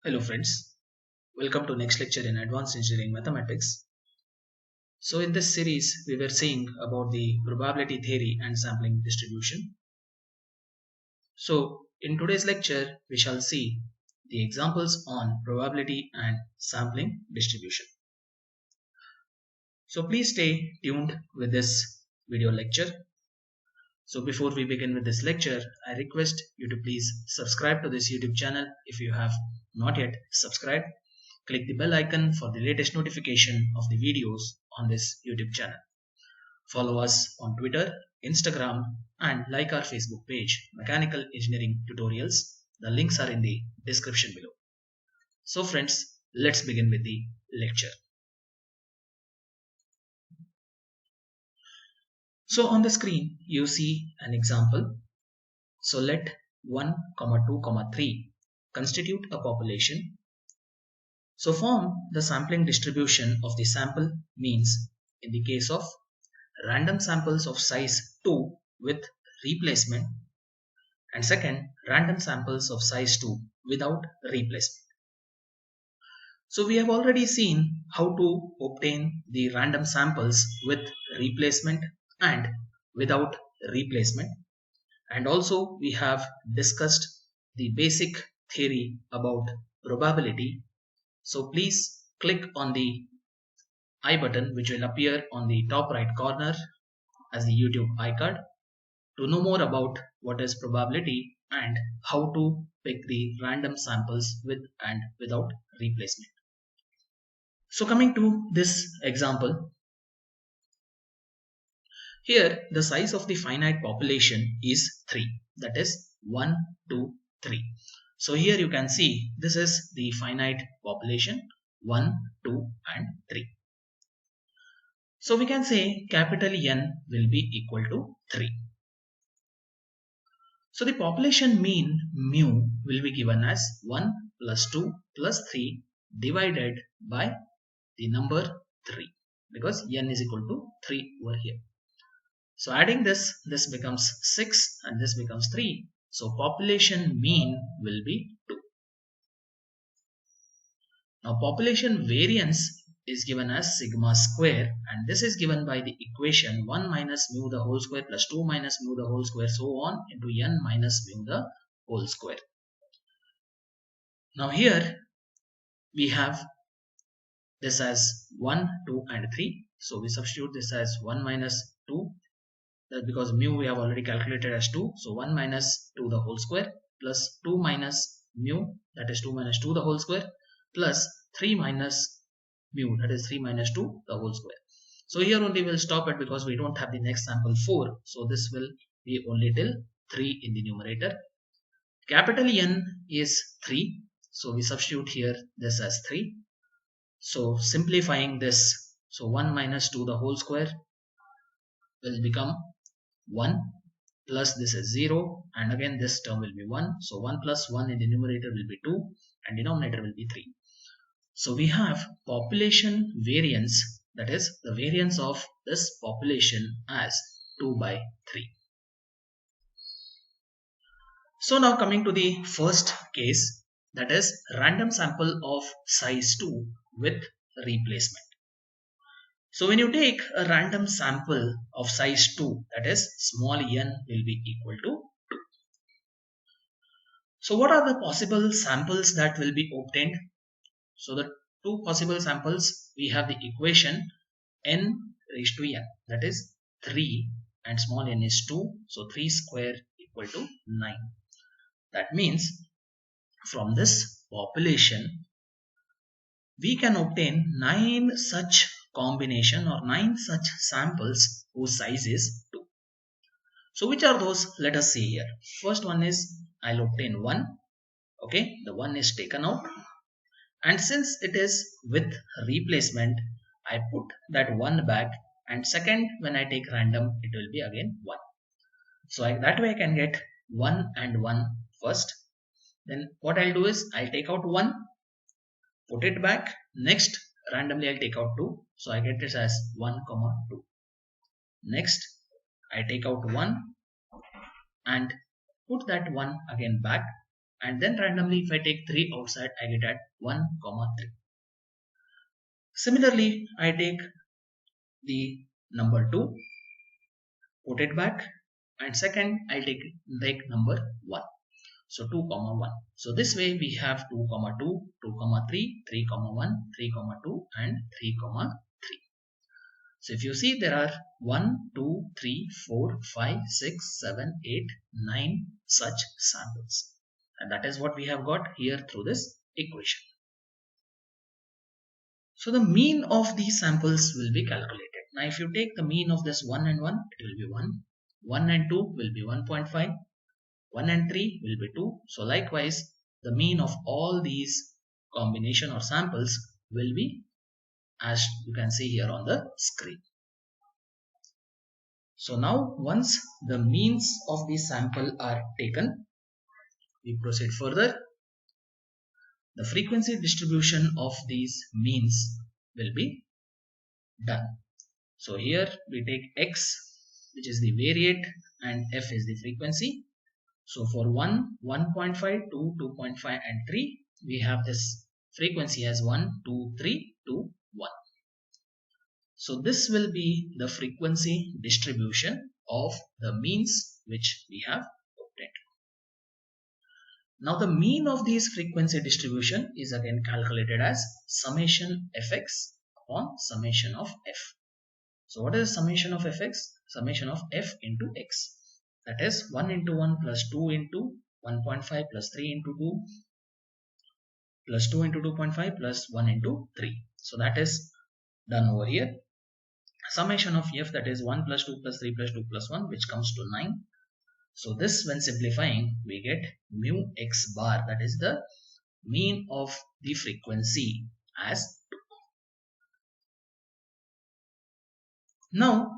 Hello friends, welcome to next lecture in Advanced Engineering Mathematics. So in this series we were seeing about the probability theory and sampling distribution. So in today's lecture we shall see the examples on probability and sampling distribution. So please stay tuned with this video lecture. So before we begin with this lecture, I request you to please subscribe to this YouTube channel if you have not yet subscribed. Click the bell icon for the latest notification of the videos on this YouTube channel. Follow us on Twitter, Instagram, and like our Facebook page, Mechanical Engineering Tutorials. The links are in the description below. So friends, let's begin with the lecture. So on the screen, you see an example. So let 1, 2, 3 constitute a population. So form the sampling distribution of the sample means in the case of random samples of size 2 with replacement, and second, random samples of size 2 without replacement. So we have already seen how to obtain the random samples with replacement and without replacement, and also we have discussed the basic theory about probability. So please click on the I button which will appear on the top right corner as the YouTube iCard to know more about what is probability and how to pick the random samples with and without replacement. So coming to this example, here the size of the finite population is 3, that is 1, 2, 3. So here you can see this is the finite population 1, 2 and 3. So we can say capital N will be equal to 3. So the population mean mu will be given as 1 plus 2 plus 3 divided by the number 3, because n is equal to 3 over here. So adding this becomes 6 and this becomes 3. So population mean will be 2. Now population variance is given as sigma square, and this is given by the equation 1 minus mu the whole square plus 2 minus mu the whole square so on into n minus mu the whole square. Now here we have this as 1, 2 and 3. So we substitute this as 1 minus 2, that because mu we have already calculated as 2. So 1 minus 2 the whole square plus 2 minus mu, that is 2 minus 2 the whole square, plus 3 minus mu, that is 3 minus 2 the whole square. So here only we'll stop it because we don't have the next sample 4. So this will be only till 3 in the numerator. Capital N is 3. So we substitute here this as 3. So simplifying this, so 1 minus 2 the whole square will become 1 plus this is 0, and again this term will be 1. So 1 plus 1 in the numerator will be 2 and denominator will be 3. So we have population variance, that is the variance of this population as 2 by 3. So now coming to the first case, that is random sample of size 2 with replacement. So when you take a random sample of size 2, that is small n will be equal to 2. So what are the possible samples that will be obtained? So the two possible samples, we have the equation n raised to n, that is 3 and small n is 2. So 3 square equal to 9. That means from this population we can obtain 9 such combination or 9 such samples whose size is 2. So which are those? Let us see here. First one is I'll obtain 1. Okay, the 1 is taken out, and since it is with replacement I put that 1 back, and second when I take random it will be again 1. So that way I can get 1 and 1 first. Then what I'll do is I'll take out 1, put it back, next randomly I'll take out 2, so I get this as 1 comma 2. Next I take out 1 and put that 1 again back, and then randomly if I take 3 outside, I get at 1, 3. Similarly, I take the number 2, put it back, and second I'll take number 1. So 2, 1. So this way we have 2, 2, 2, 3, 3, 1, 3, 2, and 3, 3. So if you see, there are 1, 2, 3, 4, 5, 6, 7, 8, 9 such samples. And that is what we have got here through this equation. So the mean of these samples will be calculated. Now if you take the mean of this 1 and 1, it will be 1. 1 and 2 will be 1.5. 1 and 3 will be 2. So likewise, the mean of all these combination or samples will be as you can see here on the screen. So now once the means of the sample are taken, we proceed further. The frequency distribution of these means will be done. So here we take x, which is the variate, and f is the frequency. So for 1, 1.5, 2, 2.5 and 3, we have this frequency as 1, 2, 3, 2, 1. So this will be the frequency distribution of the means which we have obtained. Now the mean of these frequency distribution is again calculated as summation fx upon summation of f. So what is summation of fx? Summation of f into x. That is 1 into 1 plus 2 into 1.5 plus 3 into 2 plus 2 into 2.5 plus 1 into 3. So that is done over here. Summation of f, that is 1 plus 2 plus 3 plus 2 plus 1, which comes to 9. So this, when simplifying, we get mu x bar, that is the mean of the frequency, as 2. Now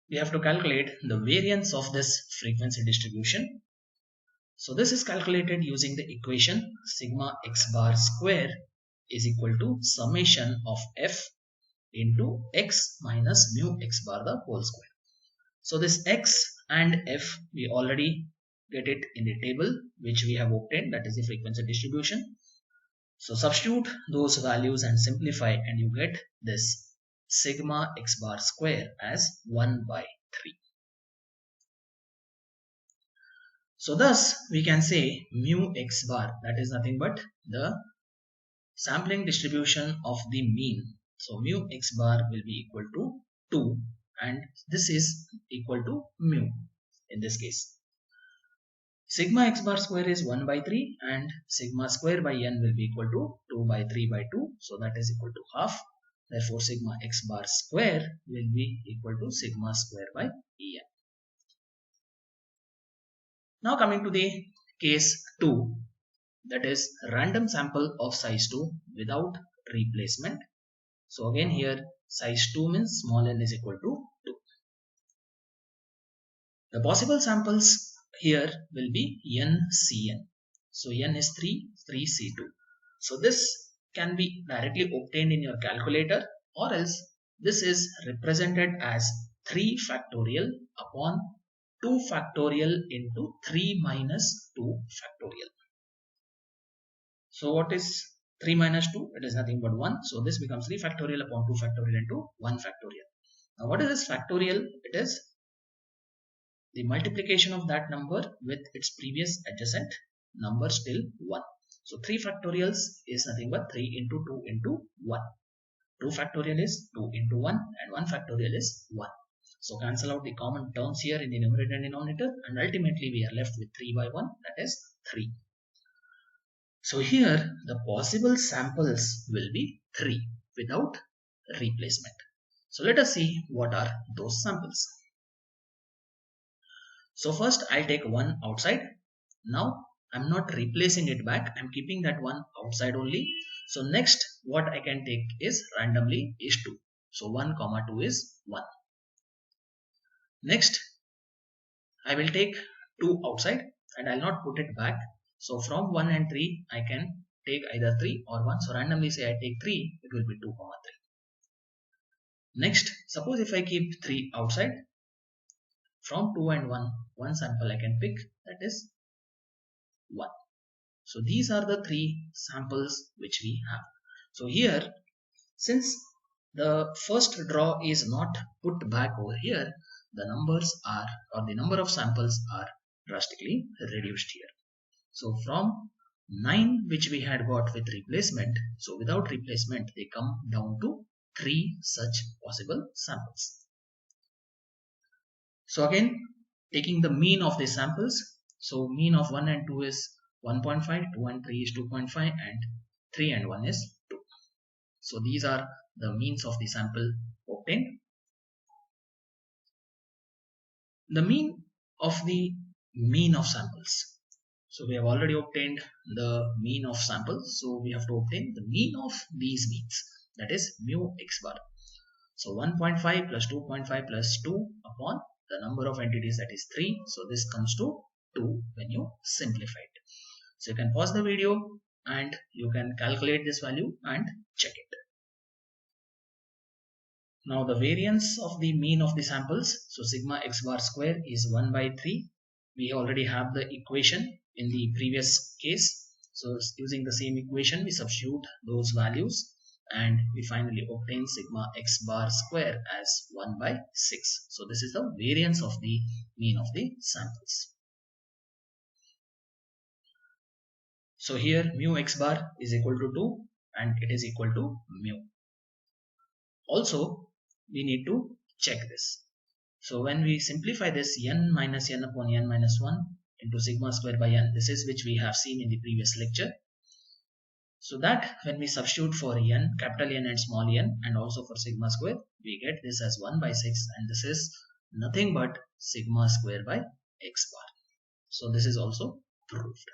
we have to calculate the variance of this frequency distribution. So this is calculated using the equation sigma x bar square is equal to summation of f into x minus mu x bar the whole square. So this x and f, we already get it in the table which we have obtained, that is the frequency distribution. So substitute those values and simplify, and you get this sigma x bar square as 1 by 3. So thus we can say mu x bar, that is nothing but the sampling distribution of the mean. So mu x bar will be equal to 2, and this is equal to mu in this case. Sigma x bar square is 1 by 3, and sigma square by n will be equal to 2 by 3 by 2. So that is equal to half. Therefore sigma x bar square will be equal to sigma square by en. Now coming to the case 2, that is random sample of size 2 without replacement. So again here size 2 means small n is equal to 2. The possible samples here will be NCN. So n is 3, 3C2. So this can be directly obtained in your calculator, or else this is represented as 3 factorial upon 2 factorial into 3 minus 2 factorial. So what is 3 minus 2? It is nothing but 1. So this becomes 3 factorial upon 2 factorial into 1 factorial. Now what is this factorial? It is the multiplication of that number with its previous adjacent number till 1. So 3 factorials is nothing but 3 into 2 into 1. 2 factorial is 2 into 1, and 1 factorial is 1. So cancel out the common terms here in the numerator and denominator, and ultimately we are left with 3 by 1, that is 3. So here the possible samples will be 3 without replacement. So let us see what are those samples. So first I'll take 1 outside. Now I'm not replacing it back, I'm keeping that 1 outside only. So next what I can take is randomly is 2. So 1 comma 2 is 1. Next I will take 2 outside and I'll not put it back. So from 1 and 3 I can take either 3 or 1. So randomly say I take 3, it will be 2 comma 3. Next, suppose if I keep 3 outside, from 2 and 1, one sample I can pick, that is 1. So these are the 3 samples which we have. So here, since the first draw is not put back over here, the numbers are, or the number of samples are drastically reduced here. So from 9 which we had got with replacement, so without replacement they come down to 3 such possible samples. So again, taking the mean of the samples, so mean of 1 and 2 is 1.5, 2 and 3 is 2.5, and 3 and 1 is 2. So these are the means of the sample obtained. The mean of the mean of samples. So we have already obtained the mean of samples. So we have to obtain the mean of these means, that is mu x bar. So 1.5 plus 2.5 plus 2 upon the number of entities, that is 3. So this comes to 2 when you simplify it. So you can pause the video and you can calculate this value and check it. Now the variance of the mean of the samples, so sigma x bar square is 1 by 3. We already have the equation in the previous case. So using the same equation, we substitute those values and we finally obtain sigma x bar square as 1 by 6. So this is the variance of the mean of the samples. So here mu x bar is equal to 2 and it is equal to mu. Also, we need to check this. So when we simplify this, n minus n upon n minus 1 into sigma square by n, this is which we have seen in the previous lecture. So that when we substitute for n, capital N and small n, and also for sigma square, we get this as 1 by 6, and this is nothing but sigma square by x bar. So this is also proved.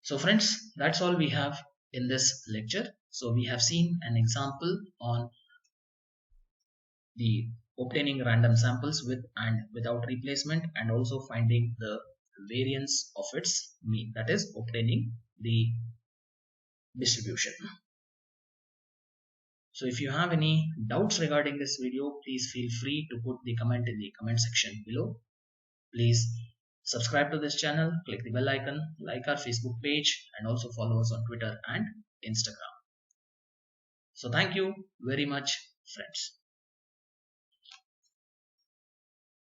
So friends, that's all we have in this lecture. So we have seen an example on the obtaining random samples with and without replacement, and also finding the variance of its mean, that is obtaining the distribution. So if you have any doubts regarding this video, please feel free to put the comment in the comment section below. Please subscribe to this channel, click the bell icon, like our Facebook page, and also follow us on Twitter and Instagram. So thank you very much, friends.